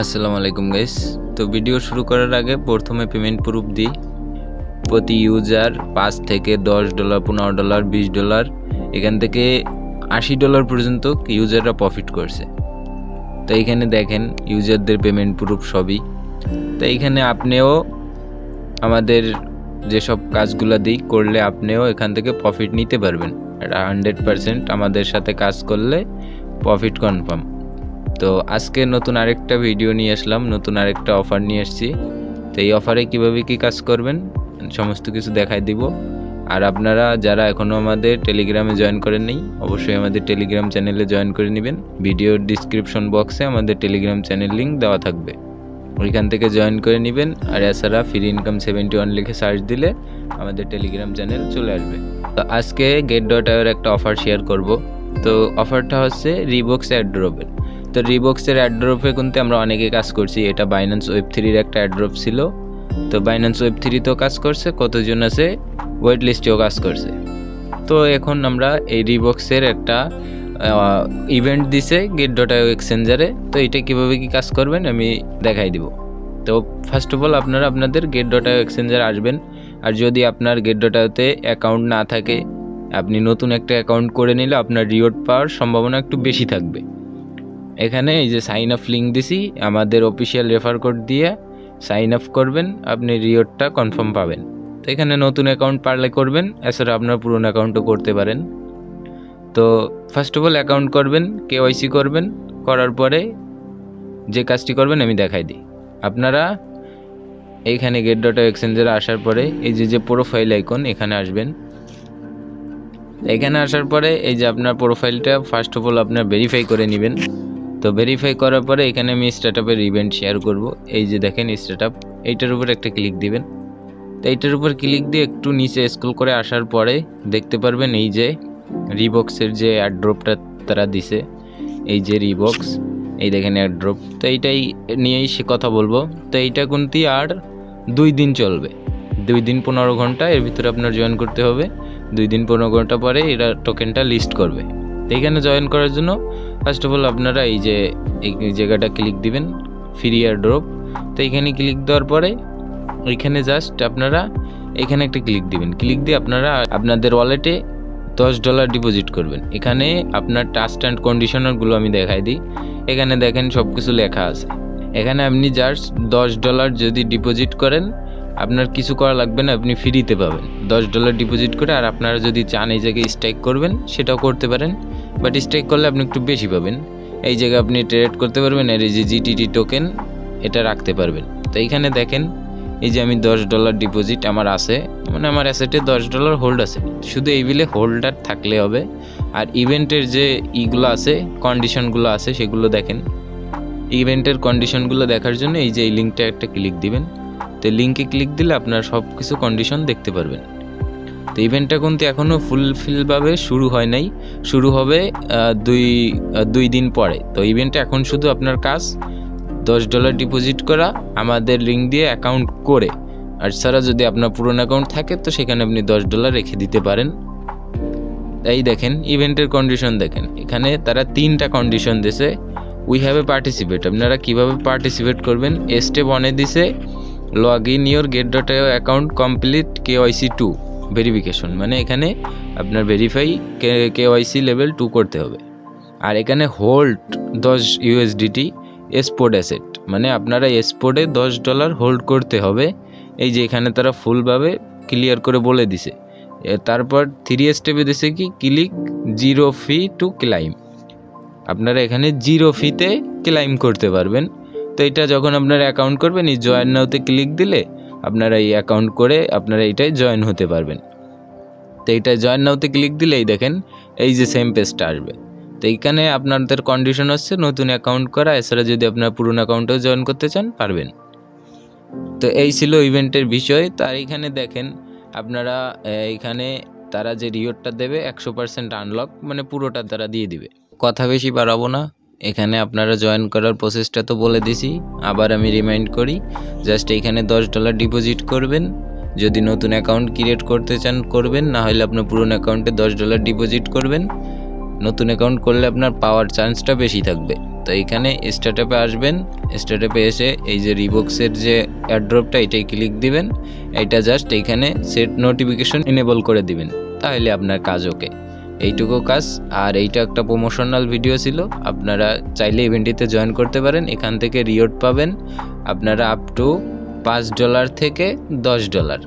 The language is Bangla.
আসসালামু আলাইকুম গাইস। তো ভিডিও শুরু করার আগে প্রথমে পেমেন্ট প্রুফ দিই। প্রতি ইউজার $5 থেকে $10, $15, $20, এখান থেকে $80 পর্যন্ত ইউজাররা প্রফিট করছে। তো এখানে দেখেন ইউজারদের পেমেন্ট প্রুফ সবই। তো এইখানে আপনিও আমাদের যেসব কাজগুলো দিই করলে আপনিও এখান থেকে প্রফিট নিতে পারবেন। 100% আমাদের সাথে কাজ করলে প্রফিট কনফার্ম। তো আজকে নতুন আরেকটা ভিডিও নিয়ে আসলাম, নতুন আরেকটা অফার নিয়ে আসছি। তো এই অফারে কীভাবে কী কাজ করবেন সমস্ত কিছু দেখাই দিব। আর আপনারা যারা এখনও আমাদের টেলিগ্রামে জয়েন করেন নেই অবশ্যই আমাদের টেলিগ্রাম চ্যানেলে জয়েন করে নেবেন। ভিডিওর ডিসক্রিপশন বক্সে আমাদের টেলিগ্রাম চ্যানেল লিঙ্ক দেওয়া থাকবে, ওইখান থেকে জয়েন করে নেবেন। আর এছাড়া ফ্রি ইনকাম 71 লিখে সার্চ দিলে আমাদের টেলিগ্রাম চ্যানেল চলে আসবে। তো আজকে get.io এর একটা অফার শেয়ার করব। তো অফারটা হচ্ছে রিবক্স অ্যাড্রপের। তো রিবক্সের অ্যাড্রপে কিন্তু আমরা অনেকে কাজ করছি। এটা বাইন্যান্স ওয়েব3-র একটা অ্যাড্রপ ছিল। তো বাইন্যান্স ওয়েব3-তেও কাজ করছে, কতজন আছে ওয়েট লিস্টেও কাজ করছে। তো এখন আমরা এই রিবক্সের একটা ইভেন্ট দিছে get.io এক্সচেঞ্জারে। তো এটা কীভাবে কী কাজ করবেন আমি দেখাই দিব। তো ফার্স্ট অফ অল আপনারা আপনাদের get.io এক্সচেঞ্জার আসবেন। আর যদি আপনার get.ioতে অ্যাকাউন্ট না থাকে, আপনি নতুন একটা অ্যাকাউন্ট করে নিলে আপনার রিওয়ার্ড পাওয়ার সম্ভাবনা একটু বেশি থাকবে। এখানে এই যে সাইন আপ লিঙ্ক দিছি, আমাদের অফিসিয়াল রেফার কোড দিয়ে সাইন আপ করবেন, আপনি রিওয়ার্ডটা কনফার্ম পাবেন। তো এখানে নতুন অ্যাকাউন্ট পারলে করবেন, এছাড়া আপনার পুরনো অ্যাকাউন্টও করতে পারেন। তো ফার্স্ট অফ অল অ্যাকাউন্ট করবেন, KYC করবেন, করার পরে যে কাজটি করবেন আমি দেখাই দিই। আপনারা এইখানে get.io এক্সচেঞ্জারে আসার পরে এই যে প্রোফাইল আইকন এখানে আসবেন। এখানে আসার পরে এই যে আপনার প্রোফাইলটা ফার্স্ট অফ অল আপনার ভেরিফাই করে নেবেন। তো ভেরিফাই করার পরে এখানে আমি স্টার্টআপের ইভেন্ট শেয়ার করব। এই যে দেখেন স্টার্টআপ, এইটার উপর একটা ক্লিক দিবেন। তো এইটার উপর ক্লিক দিয়ে একটু নিচে স্ক্রল করে আসার পরে দেখতে পারবেন এই যে রিবক্সের যে অ্যাড্রপটা তারা দিছে, এই যে রিবক্স, এই দেখেন অ্যাড্রপ। তো এইটাই নিয়েই সে কথা বলবো। তো এইটা কিন্তু আর 2 দিন চলবে, 2 দিন 15 ঘন্টা এর ভিতরে আপনার জয়েন করতে হবে। 2 দিন 15 ঘন্টা পরে এরা টোকেনটা লিস্ট করবে। তো এইখানে জয়েন করার জন্য ফার্স্ট অফ অল আপনারা এই যে এই জায়গাটা ক্লিক দিবেন, ফ্রি এয়ারড্রপ। তো এইখানে ক্লিক দেওয়ার পরে ওইখানে জাস্ট আপনারা এখানে একটা ক্লিক দিবেন। ক্লিক দিয়ে আপনারা আপনাদের ওয়ালেটে $10 ডিপোজিট করবেন। এখানে আপনার টার্মস অ্যান্ড কন্ডিশনারগুলো আমি দেখাই দিই। এখানে দেখেন সব কিছু লেখা আছে। এখানে আপনি জাস্ট $10 যদি ডিপোজিট করেন আপনার কিছু করা লাগবে না, আপনি ফ্রিতে পাবেন $10 ডিপোজিট করে। আর আপনারা যদি চান এই জায়গায় স্টেক করবেন সেটাও করতে পারেন, বাট স্টেক করলে আপনি একটু বেশি পাবেন। এই জায়গায় আপনি ট্রেড করতে পারবেন, আর এই যে GTT টোকেন এটা রাখতে পারবেন। তো এইখানে দেখেন এই যে আমি $10 ডিপোজিট আমার আছে, মানে আমার অ্যাসেটে $10 হোল্ড আছে। শুধু এই বিলে হোল্ডার থাকলে হবে। আর ইভেন্টের যে ইগুলো আছে, কন্ডিশনগুলো আছে সেগুলো দেখেন। ইভেন্টের কন্ডিশনগুলো দেখার জন্য এই যে এই লিঙ্কটা একটা ক্লিক দিবেন। তো লিঙ্কে ক্লিক দিলে আপনার সব কিছু কন্ডিশন দেখতে পারবেন। তো ইভেন্টটা কিন্তু এখনও ফুলফিলভাবে শুরু হয় নাই, শুরু হবে 2 দিন পরে। তো ইভেন্টটা এখন শুধু আপনার কাজ $10 ডিপোজিট করা, আমাদের লিঙ্ক দিয়ে অ্যাকাউন্ট করে। আর ছাড়া যদি আপনার পুরনো অ্যাকাউন্ট থাকে তো সেখানে আপনি $10 রেখে দিতে পারেন। এই দেখেন ইভেন্টের কন্ডিশন দেখেন, এখানে তারা 3টা কন্ডিশন দিয়েছে। উই হ্যাভ এ পার্টিসিপেট, আপনারা কীভাবে পার্টিসিপেট করবেন। স্টেপ 1-এ দিছে log in your get.io account complete KYC 2 verification, মানে এখানে আপনার ভেরিফাই KYC লেভেল 2 করতে হবে। আর এখানে হোল্ড $10 স্পট অ্যাসেট, মানে আপনারা স্পটে $10 হোল্ড করতে হবে। এই যে এখানে তারা ফুলভাবে ক্লিয়ার করে বলে দিছে। তারপর 3 স্টেপে দিছে কি ক্লিক 0 ফি টু ক্লাইম, আপনারা এখানে 0 ফিতে ক্লাইম করতে পারবেন। তো এটা যখন আপনারা অ্যাকাউন্ট করবেন এই জয়েন নাওতে ক্লিক দিলে আপনারা এই অ্যাকাউন্ট করে আপনারা এইটাই জয়েন হতে পারবেন। তো এইটা জয়েন নাওতে ক্লিক দিলেই দেখেন এই যে সেম পেজটা আসবে। তো এইখানে আপনাদের কন্ডিশন হচ্ছে নতুন অ্যাকাউন্ট করা, এছাড়া যদি আপনার পুরনো অ্যাকাউন্টেও জয়েন করতে চান পারবেন। তো এই ছিল ইভেন্টের বিষয়। তার এইখানে দেখেন আপনারা এইখানে তারা যে রিওয়ার্ডটা দেবে 100% আনলক, মানে পুরোটা তারা দিয়ে দিবে। কথা বেশি বাড়াবো না, এখানে আপনারা জয়েন করার প্রসেসটা তো বলে দিছি, আবার আমি রিমাইন্ড করি। জাস্ট এইখানে $10 ডিপোজিট করবেন, যদি নতুন অ্যাকাউন্ট ক্রিয়েট করতে চান করবেন, না হলে আপনার পুরনো অ্যাকাউন্টে $10 ডিপোজিট করবেন। নতুন অ্যাকাউন্ট করলে আপনার পাওয়ার চান্সটা বেশি থাকবে। তো এখানে স্টার্টআপে আসবেন, স্টার্টআপে এসে এই যে রিবক্সের যে এয়ারড্রপটা এটাই ক্লিক দিবেন, এটা জাস্ট এইখানে সেট নোটিফিকেশন এনেবল করে দিবেন, তাহলে আপনার কাজ ওকে। এইটুকু কাজ। আর এইটা একটা প্রমোশনাল ভিডিও ছিল, আপনারা চাইলে ইভেন্টটিতে জয়েন করতে পারেন। এখান থেকে রিওয়ার্ড পাবেন আপনারা আপ টু $5 থেকে $10।